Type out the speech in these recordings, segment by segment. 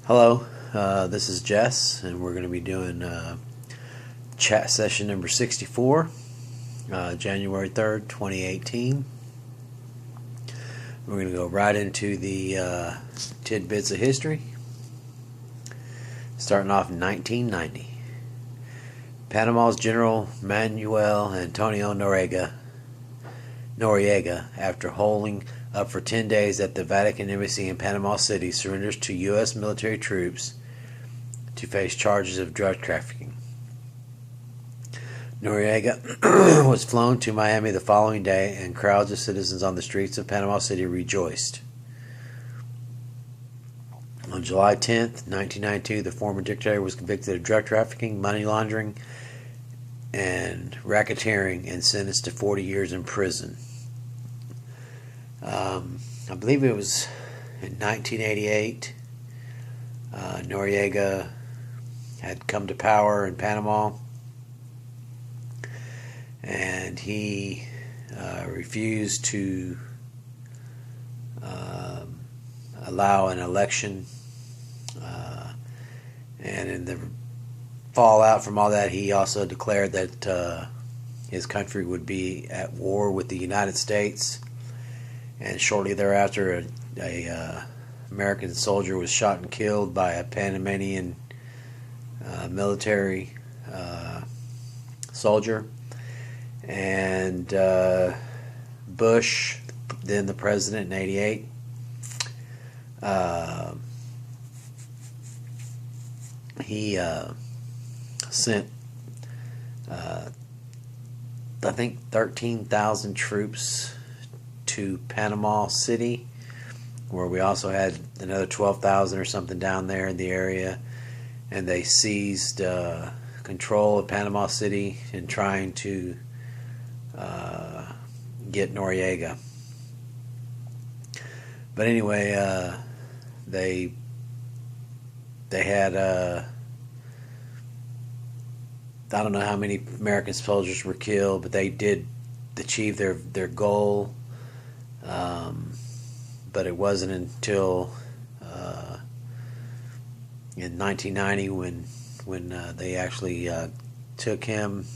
Hello, this is Jess, and we're going to be doing chat session number 64, January 3rd, 2018. We're going to go right into the tidbits of history, starting off in 1990. Panama's General Manuel Antonio Noriega, after holding up for 10 days at the Vatican Embassy in Panama City, surrenders to U.S. military troops to face charges of drug trafficking. Noriega was flown to Miami the following day, and crowds of citizens on the streets of Panama City rejoiced. On July 10th, 1992, the former dictator was convicted of drug trafficking, money laundering, and racketeering and sentenced to 40 years in prison. I believe it was in 1988. Noriega had come to power in Panama, and he refused to allow an election. And in the fallout from all that, he also declared that his country would be at war with the United States. And shortly thereafter, a American soldier was shot and killed by a Panamanian military soldier. And Bush, then the president in '88, he sent, I think, 13,000 troops to Panama City, where we also had another 12,000 or something down there in the area, and they seized control of Panama City in trying to get Noriega. But anyway, they had I don't know how many American soldiers were killed, but they did achieve their goal. But it wasn't until in 1990 when they actually took him,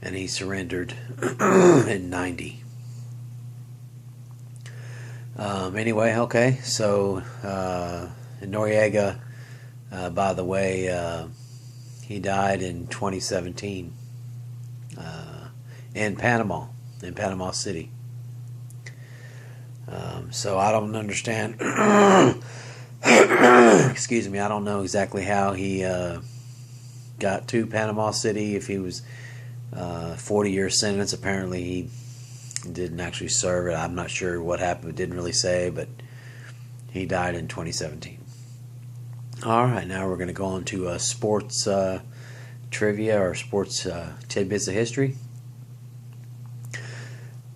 and he surrendered in '90. Anyway, okay, so Noriega, by the way, he died in 2017 in Panama City. So I don't understand. Excuse me. I don't know exactly how he got to Panama City. If he was 40-year sentence, apparently he didn't actually serve it. I'm not sure what happened. It didn't really say, but he died in 2017. All right, now we're going to go on to sports trivia or sports tidbits of history.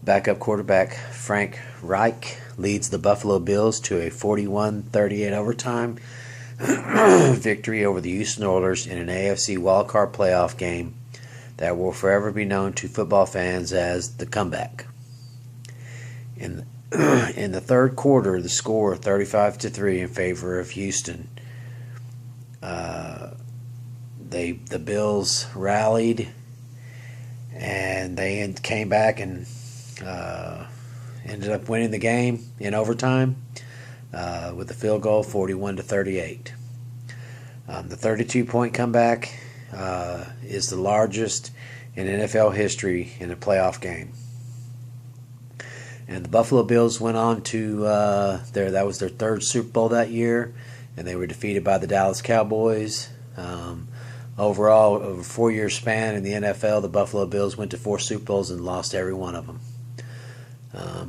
Backup quarterback Frank Reich leads the Buffalo Bills to a 41-38 overtime victory over the Houston Oilers in an AFC wildcard playoff game that will forever be known to football fans as the comeback. In the third quarter, the score 35-3 in favor of Houston. The Bills rallied, and they came back and ended up winning the game in overtime with a field goal, 41-38. The 32-point comeback is the largest in NFL history in a playoff game. And the Buffalo Bills went on to that was their third Super Bowl that year, and they were defeated by the Dallas Cowboys. Overall, over a 4-year span in the NFL, the Buffalo Bills went to 4 Super Bowls and lost every one of them.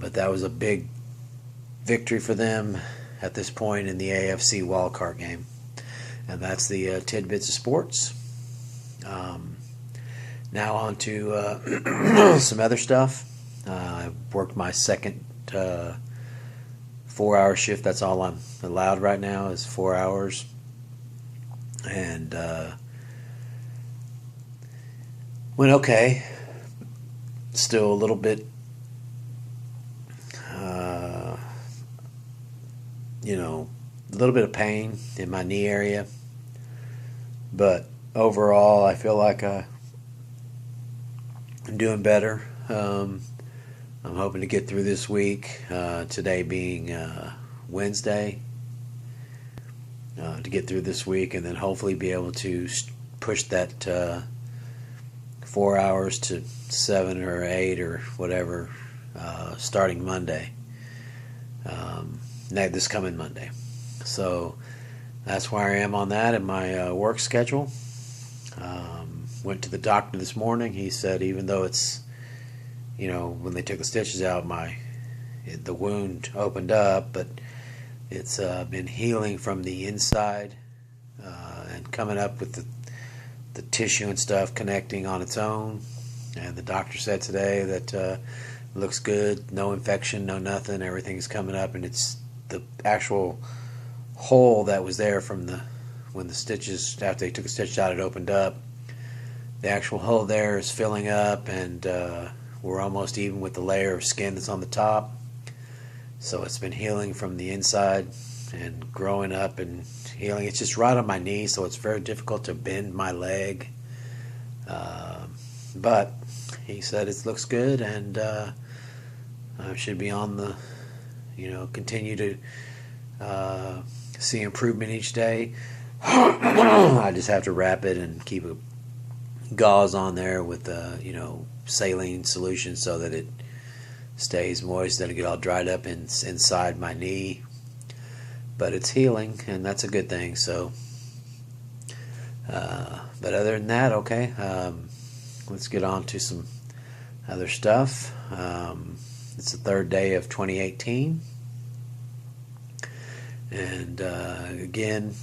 But that was a big victory for them at this point in the AFC wildcard game. And that's the tidbits of sports. Now on to some other stuff. I worked my second 4-hour shift. That's all I'm allowed right now is 4 hours. And went okay. Still a little bit a little bit of pain in my knee area, but overall I feel like I'm doing better. I'm hoping to get through this week, today being Wednesday, to get through this week, and then hopefully be able to push that 4 hours to 7 or 8 or whatever, starting Monday, this coming Monday. So that's where I am on that in my work schedule. Went to the doctor this morning. He said even though it's, when they took the stitches out, the wound opened up, but it's been healing from the inside, and coming up with the tissue and stuff connecting on its own. And the doctor said today that it looks good, no infection, no nothing, everything's coming up, and it's the actual hole that was there from when the stitches, after they took the stitches out, it opened up. The actual hole there is filling up, and we're almost even with the layer of skin that's on the top. So it's been healing from the inside and growing up and healing. It's just right on my knee, so it's very difficult to bend my leg. But he said it looks good, and I should be on the, continue to see improvement each day. I just have to wrap it and keep a gauze on there with saline solution so that it stays moist, doesn't get all dried up inside my knee. But it's healing, and that's a good thing. So, but other than that, okay. Let's get on to some other stuff. It's the third day of 2018, and again,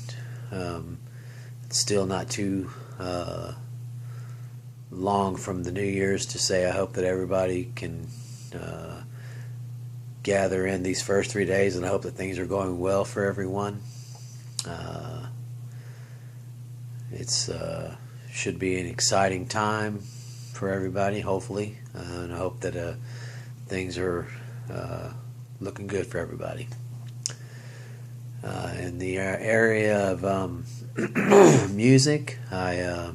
it's still not too long from the New Year's to say I hope that everybody can gather in these first 3 days, and I hope that things are going well for everyone. It's should be an exciting time for everybody, hopefully, and I hope that things are looking good for everybody. In the area of music, I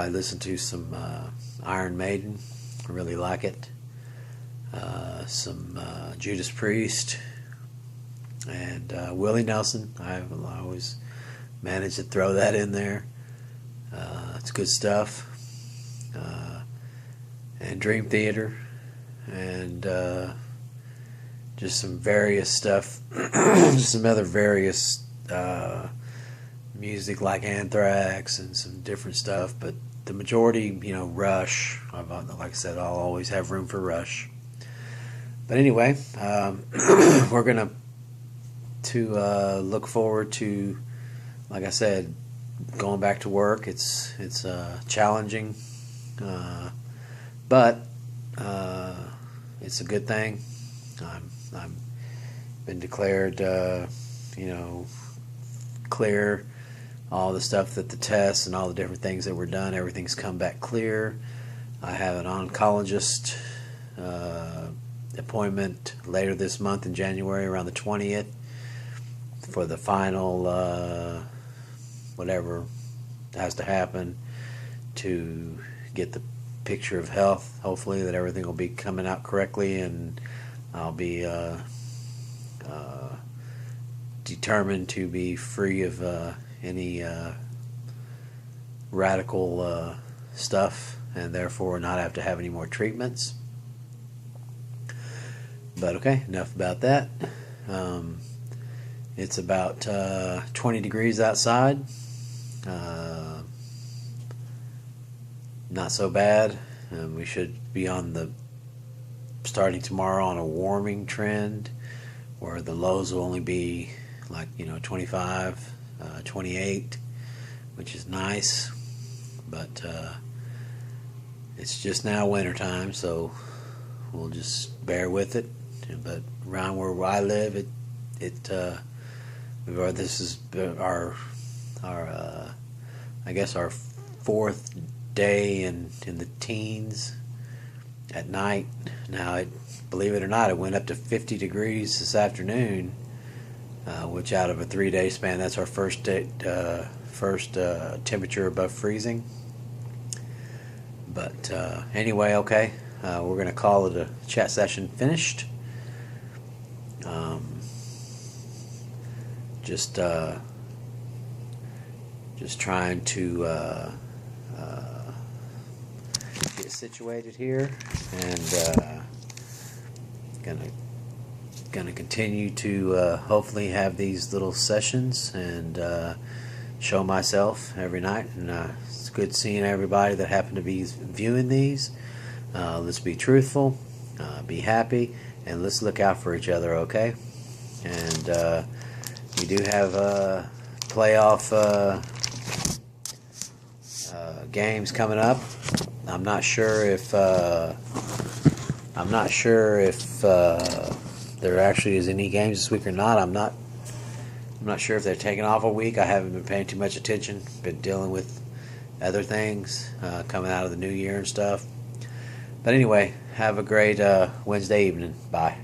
listened to some Iron Maiden. I really like it. Some Judas Priest and Willie Nelson. I always manage to throw that in there. It's good stuff. And Dream Theater, and just some various stuff, just some other various music like Anthrax and some different stuff, but the majority, Rush. Like I said, I'll always have room for Rush. But anyway, we're gonna look forward to, like I said, going back to work. It's challenging, but it's a good thing. I'm been declared, clear. All the stuff that the tests and all the different things that were done, everything's come back clear. I have an oncologist appointment later this month in January, around the 20th, for the final whatever has to happen to get the picture of health. Hopefully that everything will be coming out correctly, and I'll be determined to be free of any radical stuff, and therefore not have to have any more treatments. But okay, enough about that. It's about 20 degrees outside. Not so bad. We should be starting tomorrow on a warming trend, where the lows will only be like 25, 28, which is nice. But it's just now winter time, so we'll just bear with it. But around where I live, this is our I guess our fourth day in the teens at night. Now, believe it or not, it went up to 50 degrees this afternoon, which out of a 3-day span, that's our first temperature above freezing. But anyway, okay, we're going to call it a chat session finished. Just trying to get situated here, and gonna continue to hopefully have these little sessions and show myself every night. And it's good seeing everybody that happen to be viewing these. Let's be truthful, be happy, and let's look out for each other, okay? And we do have playoff games coming up. I'm not sure if there actually is any games this week or not. I'm not sure if they're taking off a week. I haven't been paying too much attention. Been dealing with other things coming out of the new year and stuff. But anyway, have a great Wednesday evening. Bye.